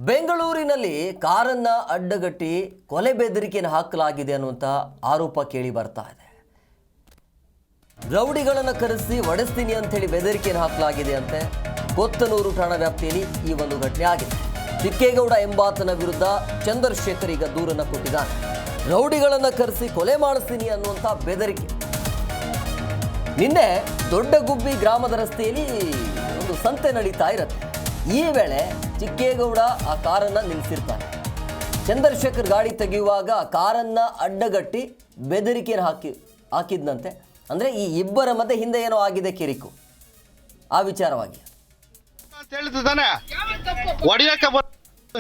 ಬೆಂಗಳೂರಿನಲ್ಲಿ ಕಾರನ್ನ ಅಡ್ಡಗಟ್ಟಿ ಕೊಲೆ ಬೆದರಿಕೆಯನ್ನು ಹಾಕಲಾಗಿದೆ ಅನ್ನುವಂಥ ಆರೋಪ ಕೇಳಿ ಬರ್ತಾ ಇದೆ. ರೌಡಿಗಳನ್ನು ಕರೆಸಿ ಒಡೆಸ್ತೀನಿ ಅಂತ ಹೇಳಿ ಬೆದರಿಕೆಯನ್ನು ಹಾಕಲಾಗಿದೆ ಅಂತೆ. ಕೊತ್ತನೂರು ಠಾಣಾ ವ್ಯಾಪ್ತಿಯಲ್ಲಿ ಈ ಒಂದು ಘಟನೆ ಆಗಿದೆ. ಚಿಕ್ಕೇಗೌಡ ಎಂಬಾತನ ವಿರುದ್ಧ ಚಂದ್ರಶೇಖರ್ ಈಗ ದೂರನ್ನು ಕೊಟ್ಟಿದ್ದಾನೆ. ರೌಡಿಗಳನ್ನು ಕರೆಸಿ ಕೊಲೆ ಮಾಡಿಸ್ತೀನಿ ಅನ್ನುವಂಥ ಬೆದರಿಕೆ. ನಿನ್ನೆ ದೊಡ್ಡಗುಬ್ಬಿ ಗ್ರಾಮದ ರಸ್ತೆಯಲ್ಲಿ ಒಂದು ಸಂತೆ ನಡೀತಾ ಇರುತ್ತೆ. ಈ ವೇಳೆ ಚಿಕ್ಕೇಗೌಡ ಆ ಕಾರನ್ನು ನಿಲ್ಲಿಸಿರ್ತಾನೆ. ಚಂದ್ರಶೇಖರ್ ಗಾಡಿ ತೆಗೆಯುವಾಗ ಆ ಕಾರನ್ನು ಅಡ್ಡಗಟ್ಟಿ ಬೆದರಿಕೆಯನ್ನು ಹಾಕಿದ್ನಂತೆ. ಅಂದರೆ ಈ ಇಬ್ಬರ ಮಧ್ಯೆ ಹಿಂದೆ ಏನೋ ಆಗಿದೆ ಕಿರಿಕು, ಆ ವಿಚಾರವಾಗಿ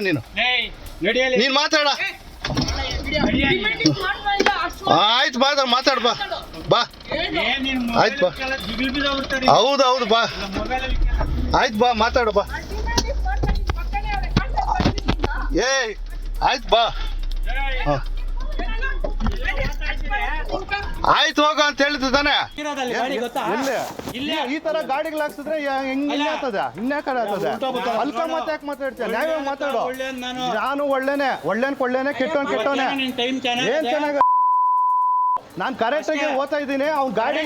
ನೀನು ಮಾತಾಡ. ಆಯ್ತು ಬಾ, ಮಾತಾಡ ಬಾ ಬಾ. ಆಯ್ತು ಬಾ, ಹೌದು ಬಾ. ಆಯ್ತು ಬಾ, ಮಾತಾಡ ಬಾ. ಏಯ್ ಆಯ್ತು ಬಾ. ಆಯ್ತು ಹೋಗ ಅಂತ ಹೇಳಿದ್ದು ತಾನೆ. ಈ ತರ ಗಾಡಿಗಳು ಹಾಕ್ಸಿದ್ರೆ ಇನ್ಯಾಕದ ಅಲ್ಕ ಮಾತು ಯಾಕೆ ಮಾತಾಡ್ತೀಯ? ನ್ಯಾಯವಾಗಿ ಮಾತಾಡು. ನಾನು ಒಳ್ಳೆನೆ ಕೆಟ್ಟವನೆ ಏನ್ ಚೆನ್ನಾಗ. ನಾನು ಕರೆಕ್ಟ್ ಆಗಿ ಓದ್ತಾ ಇದ್ದೀನಿ. ಅವ್ನ ಗಾಡಿ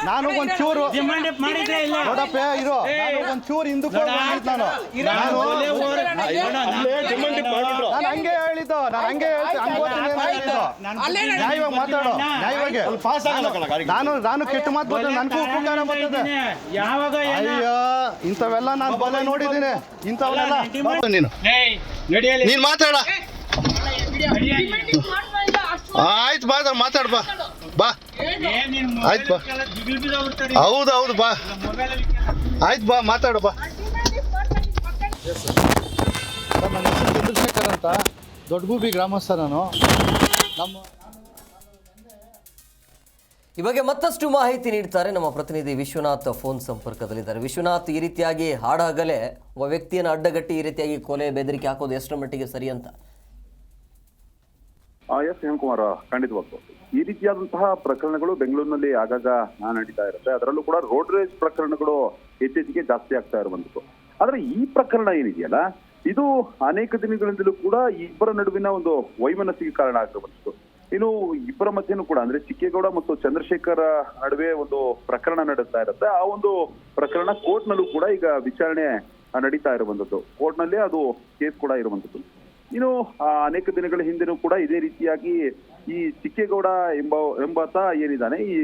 ನಾನು ಒಂಚೂರು ನೋಡಪ್ಪ ಇರೋ, ಒಂಚೂರು ಹಿಂದಕ್ಕೆ ನಾನು ಹಂಗೆ ಹೇಳಿದ್ದು. ನ್ಯಾಯವಾಗಿ ಮಾತಾಡೋ, ನ್ಯಾಯವಾಗಿ. ನಾನು ಕೆಟ್ಟ ಮಾತು ಬರ್ತದೆ, ನನ್ಗೂ ಉಪಕಾರ ಬರ್ತದೆ. ಅಯ್ಯೋ ಇಂಥವೆಲ್ಲ ನಾನು ಬಲೆ ನೋಡಿದ್ದೀನಿ. ಇಂಥವೆಲ್ಲ ನೀನ್ ಮಾತಾಡ. ಆಯ್ತು ಬಾ, ಮಾತಾಡ ಬಾ ಬಾ. ಆಯ್ತು ಬಾ, ಹೌದು ಬಾ. ಆಯ್ತು ಬಾ, ಮಾತಾಡ ಬಾ. ನನ್ನ ಹೆಸರು ಚಂದ್ರಶೇಖರ್ ಅಂತ, ದೊಡ್ಡಗುಬ್ಬಿ ಗ್ರಾಮಸ್ಥ ನಾನು. ಈ ಬಗ್ಗೆ ಮತ್ತಷ್ಟು ಮಾಹಿತಿ ನೀಡ್ತಾರೆ ನಮ್ಮ ಪ್ರತಿನಿಧಿ ವಿಶ್ವನಾಥ್ ಫೋನ್ ಸಂಪರ್ಕದಲ್ಲಿದ್ದಾರೆ. ವಿಶ್ವನಾಥ್, ಈ ರೀತಿಯಾಗಿ ಹಾಡಹಗಲೇ ಒಬ್ಬ ವ್ಯಕ್ತಿಯನ್ನು ಅಡ್ಡಗಟ್ಟಿ ಈ ರೀತಿಯಾಗಿ ಕೊಲೆ ಬೆದರಿಕೆ ಹಾಕೋದು ಎಷ್ಟರ ಮಟ್ಟಿಗೆ ಸರಿ ಅಂತ? ಎಸ್ ಹೇಮಕುಮಾರ್, ಖಂಡಿತವಾಗ್ತು ಈ ರೀತಿಯಾದಂತಹ ಪ್ರಕರಣಗಳು ಬೆಂಗಳೂರಿನಲ್ಲಿ ಆಗಾಗ ನಡೀತಾ ಇರುತ್ತೆ. ಅದರಲ್ಲೂ ಕೂಡ ರೋಡ್ ರೇಜ್ ಪ್ರಕರಣಗಳು ಇತ್ತೀಚೆಗೆ ಜಾಸ್ತಿ ಆಗ್ತಾ ಇರುವಂತದ್ದು. ಆದ್ರೆ ಈ ಪ್ರಕರಣ ಏನಿದೆಯಲ್ಲ, ಇದು ಅನೇಕ ದಿನಗಳಿಂದಲೂ ಕೂಡ ಇಬ್ಬರ ನಡುವಿನ ಒಂದು ವೈಮನಸ್ಸಿಗೆ ಕಾರಣ ಆಗಿರುವಂತದ್ದು. ಇನ್ನು ಇಬ್ಬರ ಮಧ್ಯೆನೂ ಕೂಡ ಅಂದ್ರೆ ಚಿಕ್ಕೇಗೌಡ ಮತ್ತು ಚಂದ್ರಶೇಖರ್ ನಡುವೆ ಒಂದು ಪ್ರಕರಣ ನಡೀತಾ ಇರುತ್ತೆ. ಆ ಒಂದು ಪ್ರಕರಣ ಕೋರ್ಟ್ ನಲ್ಲೂ ಕೂಡ ಈಗ ವಿಚಾರಣೆ ನಡೀತಾ ಇರುವಂತದ್ದು. ಕೋರ್ಟ್ ನಲ್ಲಿ ಅದು ಕೇಸ್ ಕೂಡ ಇರುವಂತದ್ದು. ಇನ್ನು ಅನೇಕ ದಿನಗಳ ಹಿಂದೆನೂ ಕೂಡ ಇದೇ ರೀತಿಯಾಗಿ ಈ ಚಿಕ್ಕೇಗೌಡ ಎಂಬಾತ ಏನಿದ್ದಾನೆ, ಈ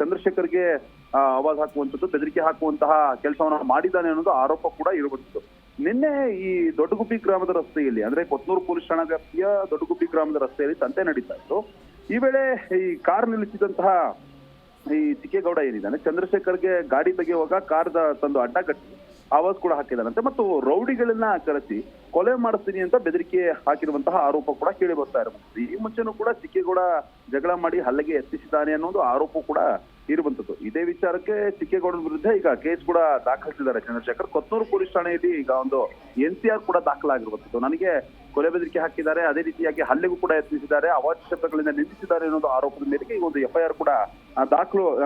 ಚಂದ್ರಶೇಖರ್ಗೆ ಆವಾಜ್ ಹಾಕುವಂಥದ್ದು, ಬೆದರಿಕೆ ಹಾಕುವಂತಹ ಕೆಲಸವನ್ನ ಮಾಡಿದ್ದಾನೆ ಅನ್ನೋದು ಆರೋಪ ಕೂಡ ಇರುವಂಥದ್ದು. ನಿನ್ನೆ ಈ ದೊಡ್ಡಗುಬ್ಬಿ ಗ್ರಾಮದ ರಸ್ತೆಯಲ್ಲಿ ಅಂದ್ರೆ ಕೊತ್ತನೂರು ಪೊಲೀಸ್ ಠಾಣಾ ವ್ಯಾಪ್ತಿಯ ದೊಡ್ಡಗುಬ್ಬಿ ಗ್ರಾಮದ ರಸ್ತೆಯಲ್ಲಿ ಸಂತೆ ನಡೀತಾ ಇತ್ತು. ಈ ವೇಳೆ ಈ ಕಾರ್ ನಿಲ್ಲಿಸಿದಂತಹ ಈ ಚಿಕ್ಕೇಗೌಡ ಏನಿದ್ದಾನೆ, ಚಂದ್ರಶೇಖರ್ಗೆ ಗಾಡಿ ತೆಗೆಯುವಾಗ ಕಾರ್ ತಂದು ಅಡ್ಡಗಟ್ಟಿ ಆವಾಜ್ ಕೂಡ ಹಾಕಿದಾನಂತೆ ಮತ್ತು ರೌಡಿಗಳನ್ನ ಕರೆಸಿ ಕೊಲೆ ಮಾಡಿಸ್ತೀನಿ ಅಂತ ಬೆದರಿಕೆ ಹಾಕಿರುವಂತಹ ಆರೋಪ ಕೂಡ ಕೇಳಿ ಬರ್ತಾ ಇರುವಂತದ್ದು. ಈ ಮುಂಚೆನೂ ಕೂಡ ಚಿಕ್ಕೇಗೌಡ ಜಗಳ ಮಾಡಿ ಹಲ್ಲೆಗೆ ಯತ್ನಿಸಿದ್ದಾನೆ ಅನ್ನೋದು ಆರೋಪ ಕೂಡ ಇರುವಂತದ್ದು. ಇದೇ ವಿಚಾರಕ್ಕೆ ಚಿಕ್ಕೇಗೌಡನ ವಿರುದ್ಧ ಈಗ ಕೇಸ್ ಕೂಡ ದಾಖಲಿಸಿದ್ದಾರೆ ಚಂದ್ರಶೇಖರ್. ಕೊತ್ತನೂರು ಪೊಲೀಸ್ ಠಾಣೆಯಲ್ಲಿ ಈಗ ಒಂದು NCR ಕೂಡ ದಾಖಲಾಗಿರುವಂತದ್ದು. ನನಗೆ ಕೊಲೆ ಬೆದರಿಕೆ ಹಾಕಿದ್ದಾರೆ, ಅದೇ ರೀತಿಯಾಗಿ ಹಲ್ಲೆಗೂ ಕೂಡ ಯತ್ನಿಸಿದ್ದಾರೆ, ಅವಾಚ್ಯ ಶಬ್ದಗಳಿಂದ ನಿಂದಿಸಿದ್ದಾರೆ ಅನ್ನೋದು ಆರೋಪದ ಮೇರೆಗೆ ಈಗ ಒಂದು FIR ಕೂಡ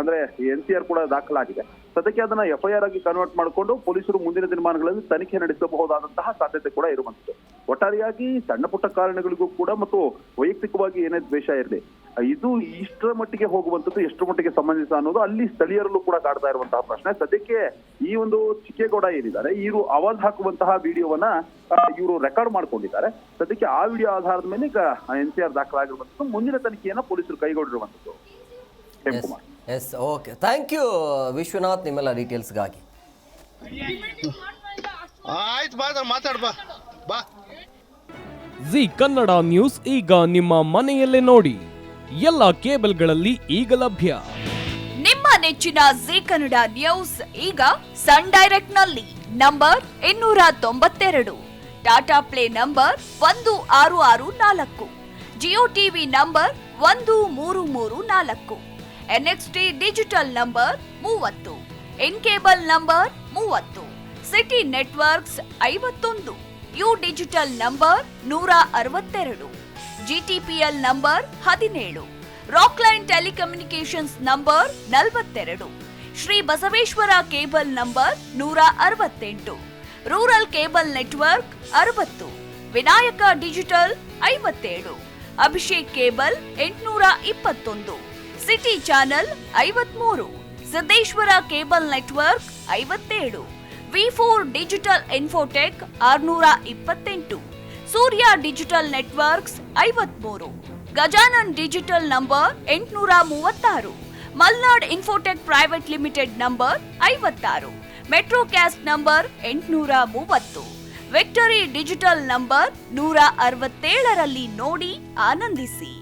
ಅಂದ್ರೆ NCR ಕೂಡ ದಾಖಲಾಗಿದೆ. ಸದ್ಯಕ್ಕೆ ಅದನ್ನ FIR ಆಗಿ ಕನ್ವರ್ಟ್ ಮಾಡಿಕೊಂಡು ಪೊಲೀಸರು ಮುಂದಿನ ದಿನಮಾನಗಳಲ್ಲಿ ತನಿಖೆ ನಡೆಸಬಹುದಾದಂತಹ ಸಾಧ್ಯತೆ ಕೂಡ ಇರುವಂತದ್ದು. ಒಟ್ಟಾರೆಯಾಗಿ ಸಣ್ಣ ಪುಟ್ಟ ಕಾರಣಗಳಿಗೂ ಕೂಡ ಮತ್ತು ವೈಯಕ್ತಿಕವಾಗಿ ಏನೇ ದ್ವೇಷ ಇರಲಿ, ಇದು ಇಷ್ಟರ ಮಟ್ಟಿಗೆ ಹೋಗುವಂತದ್ದು ಎಷ್ಟರ ಮಟ್ಟಿಗೆ ಸಂಬಂಧಿತ ಅನ್ನೋದು ಅಲ್ಲಿ ಸ್ಥಳೀಯರಲ್ಲೂ ಕೂಡ ಕಾಡ್ತಾ ಇರುವಂತಹ ಪ್ರಶ್ನೆ. ಸದ್ಯಕ್ಕೆ ಈ ಒಂದು ಚಿಕ್ಕೇಗೌಡ ಏನಿದ್ದಾರೆ, ಇವರು ಆವಾಜ್ ಹಾಕುವಂತಹ ವಿಡಿಯೋವನ್ನ ಇವರು ರೆಕಾರ್ಡ್ ಮಾಡ್ಕೊಂಡಿದ್ದಾರೆ. ಸದ್ಯಕ್ಕೆ ಆ ವಿಡಿಯೋ ಆಧಾರದ ಮೇಲೆ ಈಗ NCR ದಾಖಲಾಗಿರುವಂತದ್ದು. ಮುಂದಿನ ತನಿಖೆಯನ್ನ ಪೊಲೀಸರು ಕೈಗೊಂಡಿರುವಂತದ್ದು. Yes, okay, thank you Vishwanath ನಿಮ್ಮೆಲ್ಲ ಡೀಟೇಲ್ಸ್ಗಾಗಿ. ಆಯ್ತು ಬಾ, ಮಾತಾಡ ಬಾ ಬಾ. ಜಿ ಕನ್ನಡ ನ್ಯೂಸ್ ಈಗ ನಿಮ್ಮ ಮನೆಯಲ್ಲೇ ನೋಡಿ. ಎಲ್ಲ ಕೇಬಲ್ಗಳಲ್ಲಿ ಈಗ ಲಭ್ಯ. ನಿಮ್ಮ ನೆಚ್ಚಿನ ಜಿ ಕನ್ನಡ ನ್ಯೂಸ್ ಈಗ ಸನ್ ಡೈರೆಕ್ಟ್ ನಲ್ಲಿ number 292, Tata play number 1664, Jio TV number 1334, NXT digital number 30, in cable number 30, city networks 51, U digital number 162, GTPL number 17, Rockline telecommunications number 42, Shri Basaveshwara cable number 168, rural cable network 60, Vinayaka digital 57, Abhishek cable 821, city channel 53, Siddeshwara cable network 57, V4 digital Infotech 628, Surya digital networks 53, Gajanan digital number 836, Malnad infotech private limited number 56, Metrocast number 830, victory digital number 167ರಲ್ಲಿ ನೋಡಿ ಆನಂದಿಸಿ.